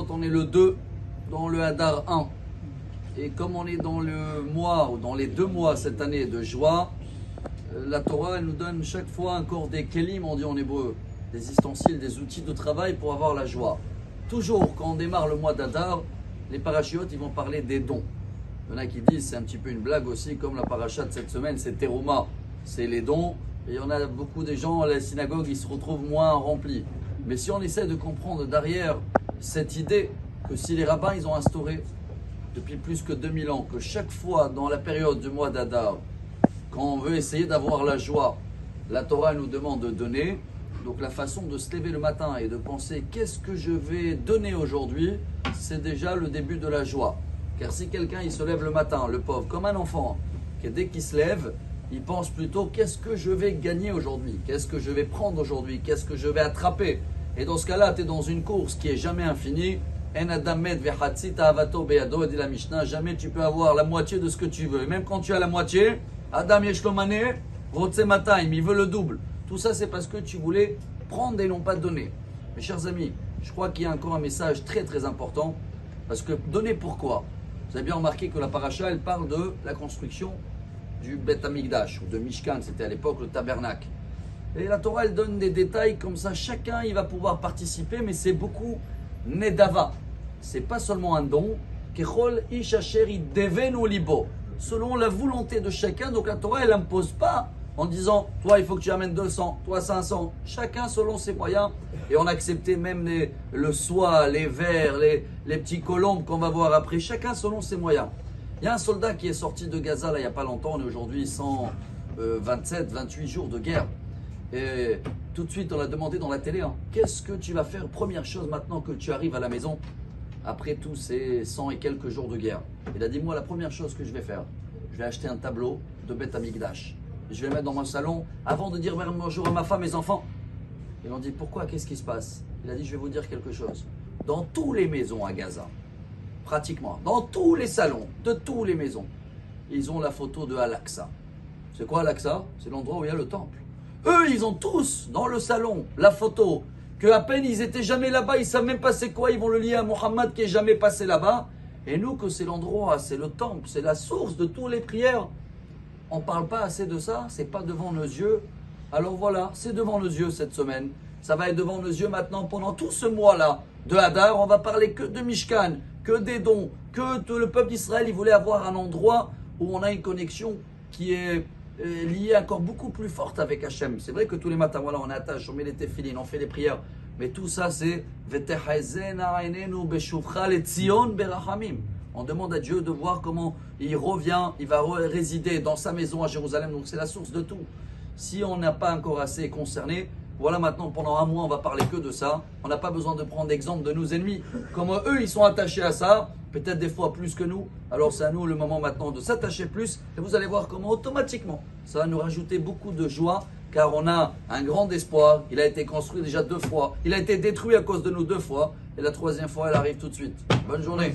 On est le 2 dans le Hadar 1. Et comme on est dans le mois, ou dans les 2 mois cette année de joie, la Torah elle nous donne chaque fois encore des kelim, on dit en hébreu, des ustensiles, des outils de travail pour avoir la joie. Toujours, quand on démarre le mois d'Adar, les parachiotes, ils vont parler des dons. Il y en a qui disent, c'est un petit peu une blague aussi, comme la paracha de cette semaine, c'est Teruma, c'est les dons. Et il y en a beaucoup de gens, la synagogue, ils se retrouvent moins remplis. Mais si on essaie de comprendre derrière cette idée que si les rabbins, ils ont instauré depuis plus que 2000 ans, que chaque fois dans la période du mois d'Adar, quand on veut essayer d'avoir la joie, la Torah nous demande de donner. Donc la façon de se lever le matin et de penser qu'est-ce que je vais donner aujourd'hui, c'est déjà le début de la joie. Car si quelqu'un il se lève le matin, le pauvre, comme un enfant, que dès qu'il se lève, il pense plutôt qu'est-ce que je vais gagner aujourd'hui, qu'est-ce que je vais prendre aujourd'hui, qu'est-ce que je vais attraper. Et dans ce cas-là, tu es dans une course qui est jamais infinie. En adamet vehatzit avato beado, dit la Mishnah, jamais tu peux avoir la moitié de ce que tu veux. Et même quand tu as la moitié, Adam yeshlomane, rotse mataim, il veut le double. Tout ça, c'est parce que tu voulais prendre et non pas donner. Mes chers amis, je crois qu'il y a encore un message très très important. Parce que donner pourquoi? Vous avez bien remarqué que la paracha, elle parle de la construction du Bet Hamikdash, ou de Mishkan, c'était à l'époque le tabernacle. Et la Torah, elle donne des détails comme ça. Chacun, il va pouvoir participer, mais c'est beaucoup nedava. C'est pas seulement un don. Kechol ish asher idevenu libo. Selon la volonté de chacun. Donc la Torah, elle n'impose pas en disant, toi, il faut que tu amènes 200, toi 500. Chacun selon ses moyens. Et on a accepté même le soie, les vers, les petits colombes qu'on va voir après. Chacun selon ses moyens. Il y a un soldat qui est sorti de Gaza, là, il n'y a pas longtemps. On est aujourd'hui 127, 28 jours de guerre. Et tout de suite, on a demandé dans la télé, hein, qu'est-ce que tu vas faire, première chose maintenant que tu arrives à la maison, après tous ces 100 et quelques jours de guerre. Il a dit, moi, la première chose que je vais faire, je vais acheter un tableau de Bet Hamikdash. Je vais le mettre dans mon salon avant de dire bonjour à ma femme et mes enfants. Ils ont dit, pourquoi, qu'est-ce qui se passe? Il a dit, je vais vous dire quelque chose. Dans toutes les maisons à Gaza, pratiquement, dans tous les salons, de toutes les maisons, ils ont la photo de Al-Aqsa. C'est quoi Al-Aqsa? C'est l'endroit où il y a le temple. Eux, ils ont tous dans le salon la photo, que à peine ils étaient jamais là-bas, ils savent même pas c'est quoi, ils vont le lier à Mohammed qui est jamais passé là-bas. Et nous, que c'est l'endroit, c'est le temple, c'est la source de toutes les prières. On ne parle pas assez de ça, c'est pas devant nos yeux. Alors voilà, c'est devant nos yeux cette semaine. Ça va être devant nos yeux maintenant pendant tout ce mois-là de Hadar. On va parler que de Mishkan, que des dons, que tout le peuple d'Israël, il voulait avoir un endroit où on a une connexion qui est liée encore beaucoup plus forte avec Hachem. C'est vrai que tous les matins, voilà, on attache, on met les téphilines, on fait les prières. Mais tout ça, c'est on demande à Dieu de voir comment il revient, il va résider dans sa maison à Jérusalem. Donc c'est la source de tout. Si on n'a pas encore assez concerné, voilà maintenant pendant un mois on va parler que de ça. On n'a pas besoin de prendre exemple de nos ennemis. Comme eux ils sont attachés à ça, peut-être des fois plus que nous. Alors c'est à nous le moment maintenant de s'attacher plus. Et vous allez voir comment automatiquement ça va nous rajouter beaucoup de joie. Car on a un grand espoir. Il a été construit déjà 2 fois. Il a été détruit à cause de nous 2 fois. Et la 3e fois elle arrive tout de suite. Bonne journée.